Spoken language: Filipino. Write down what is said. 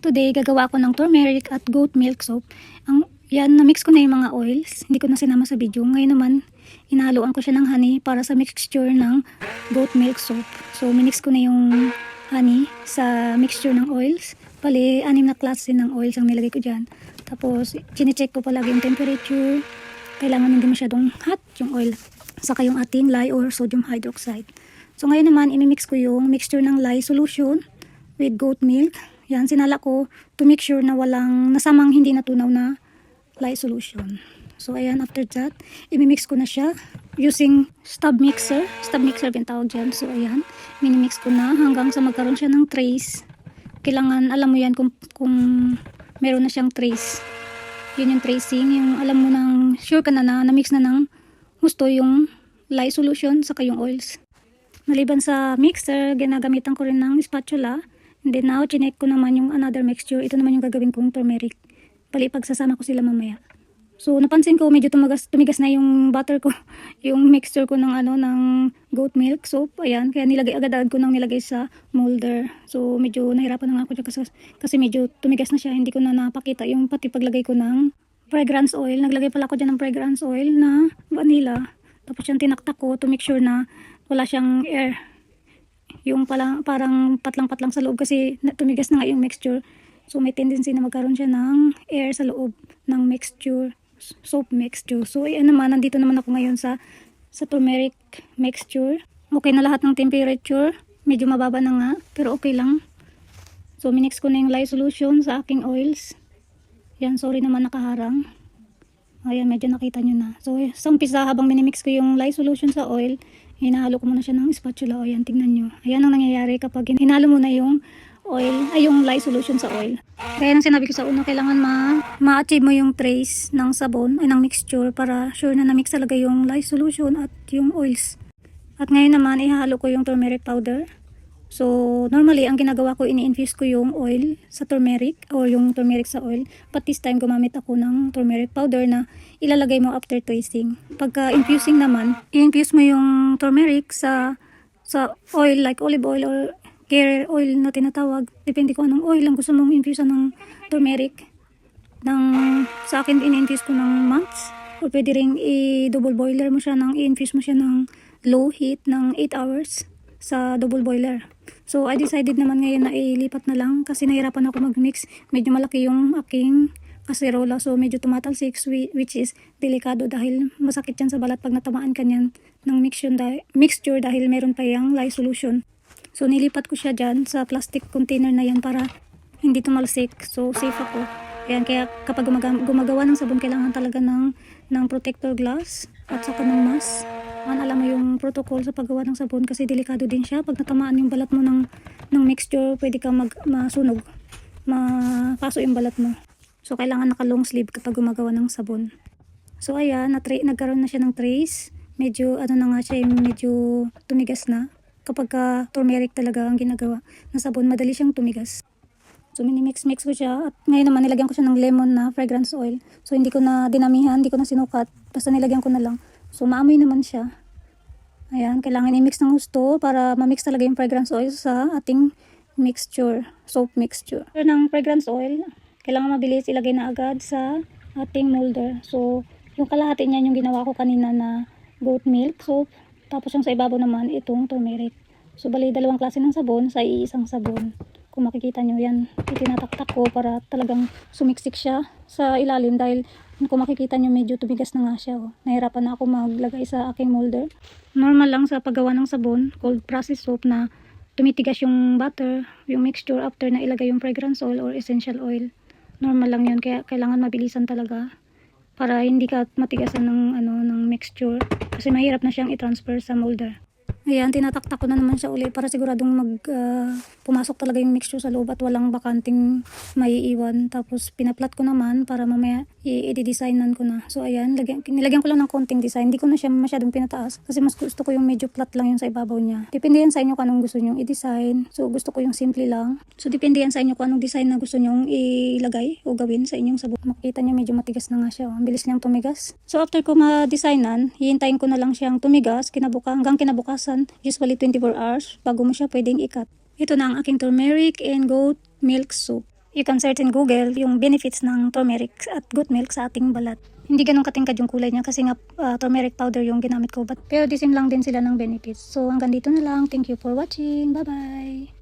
Today, gagawa ako ng turmeric at goat milk soap. Yan, na-mix ko na yung mga oils. Hindi ko na sinama sa video. Ngayon naman, inahaluan ko siya ng honey para sa mixture ng goat milk soap. So, minix ko na yung honey sa mixture ng oils. Bali, 6 na klase ng oils ang nilagay ko dyan. Tapos, chinecheck ko palagi yung temperature. Kailangan hindi masyadong hot yung oil. Saka yung ating lye or sodium hydroxide. So, ngayon naman, imimix ko yung mixture ng lye solution with goat milk. Yan, sinala ko to make sure na walang nasamang hindi natunaw na lye solution. So, ayan, after that, imimix ko na siya using stub mixer. Stub mixer yung tawag dyan. So, ayan, minimix ko na hanggang sa magkaroon siya ng trace. Kailangan, alam mo yan kung meron na siyang trace. Yun yung tracing. Yung alam mo nang sure ka na na-mix na ng gusto yung lye solution saka yung oils. Maliban sa mixer, ginagamitan ko rin ng spatula. And then now, chinek ko naman yung another mixture. Ito naman yung gagawin kong turmeric. Bali, pagsasama ko sila mamaya. So, napansin ko medyo tumigas na yung butter ko. Yung mixture ko ng goat milk soap. Ayan, kaya agad-agad ko nang nilagay sa molder. So, medyo nahirapan na nga ako dyan kasi medyo tumigas na siya. Hindi ko na napakita yung pati paglagay ko ng fragrance oil. Naglagay pala ako dyan ng fragrance oil na vanilla. Tapos yung tinaktak ko to make sure na wala siyang air. Yung parang patlang-patlang sa loob kasi tumigas na nga yung mixture. So may tendency na magkaroon siya ng air sa loob ng mixture, soap mixture. So ayan naman, nandito naman ako ngayon sa turmeric mixture. Okay na lahat ng temperature. Medyo mababa na nga, pero okay lang. So minix ko na yung lye solution sa aking oils. Yan, sorry naman nakaharang. Ayan, medyo nakita nyo na. So sa umpisa, habang minimix ko yung lye solution sa oil, hinahalo ko muna siya ng spatula. O yan, tingnan nyo. Ayan ang nangyayari kapag hinalo mo na yung oil, yung lye solution sa oil. Kaya nang sinabi ko sa una, kailangan ma-achieve mo yung trace ng sabon, ay ng mixture para sure na na-mix talaga yung lye solution at yung oils. At ngayon naman, ihahalo ko yung turmeric powder. So, normally, ang ginagawa ko, ini-infuse ko yung oil sa turmeric or yung turmeric sa oil. But this time, gumamit ako ng turmeric powder na ilalagay mo after tracing. Pagka infusing naman, i-infuse mo yung turmeric sa oil like olive oil or carrier oil na tinatawag. Depende kung anong oil ang gusto mong infuse ng turmeric. Sa akin, in-infuse ko ng months. O pwede rin i-double boiler mo siya i-infuse mo siya ng low heat ng 8 hours sa double boiler. So, I decided naman ngayon na ilipat na lang kasi nahirapan ako mag-mix. Medyo malaki yung aking kaserola. So, medyo tumatalsik which is delikado dahil masakit yan sa balat pag natamaan ka niyan ng mixture dahil meron pa yung lye solution. So, nilipat ko siya dyan sa plastic container na yan para hindi tumalsik. So, safe ako. Ayan, kaya kapag gumagawa ng sabon, kailangan talaga ng protector glass at saka ng mask. Alam mo yung protocol sa paggawa ng sabon kasi delikado din siya. Pag natamaan yung balat mo ng mixture, pwede kang masunog. Mapaso yung balat mo. So, kailangan naka long sleeve kapag gumagawa ng sabon. So, ayan, nagkaroon na siya ng trace. Medyo, na nga siya, medyo tumigas na. Kapag turmeric talaga ang ginagawa na sabon, madali siyang tumigas. So, minimix ko siya. At ngayon naman, nilagyan ko siya ng lemon na fragrance oil. So, hindi ko na dinamihan, hindi ko na sinukat. Basta nilagyan ko na lang. So, maamoy naman siya. Ayan, kailangan i-mix ng gusto para ma-mix talaga yung fragrance oil sa ating mixture, soap mixture. Ng fragrance oil, kailangan mabilis ilagay na agad sa ating molder. So, yung kalahati niyan yung ginawa ko kanina na goat milk soap. Tapos yung sa ibabaw naman, itong turmeric. So, bali, 2 klase ng sabon sa iisang sabon. Kung makikita nyo yan, itinataktak ko para talagang sumiksik siya sa ilalim dahil kung makikita nyo medyo tumigas na nga siya. Oh. Nahirapan na ako maglagay sa aking molder. Normal lang sa paggawa ng sabon, cold process soap na tumitigas yung butter, yung mixture after na ilagay yung fragrance oil or essential oil. Normal lang yun, kaya kailangan mabilisan talaga para hindi ka matigasan ng mixture kasi mahirap na siyang i-transfer sa molder. Ayan, tinataktak ko na naman siya ulit para siguradong pumasok talaga yung mixture sa loob at walang bakanting maiiwan. Tapos pinaplat ko naman para mamaya i-designan ko na. So ayan, nilagyan ko lang ng konting design. Hindi ko na siya masyadong pinataas kasi mas gusto ko yung medyo flat lang yung sa ibabaw niya. Depende yan sa inyo kung anong gusto nyong i-design. So gusto ko yung simple lang. So depende yan sa inyo kung anong design na gusto nyong ilagay o gawin sa inyong sabon. Makikita nyo medyo matigas na nga siya. Ang bilis niyang tumigas. So after ko ma-designan, hihintayin ko na lang siyang tumigas hanggang kinabukasan. Usually 24 hours bago mo siya pwedeng i-cut. Ito na ang aking turmeric and goat milk soap. you can search in Google yung benefits ng turmeric at goat milk sa ating balat. Hindi ganun katingkad yung kulay niya kasi nga turmeric powder yung ginamit ko. Pero the same lang din sila ng benefits. So hanggang dito na lang. Thank you for watching. Bye-bye!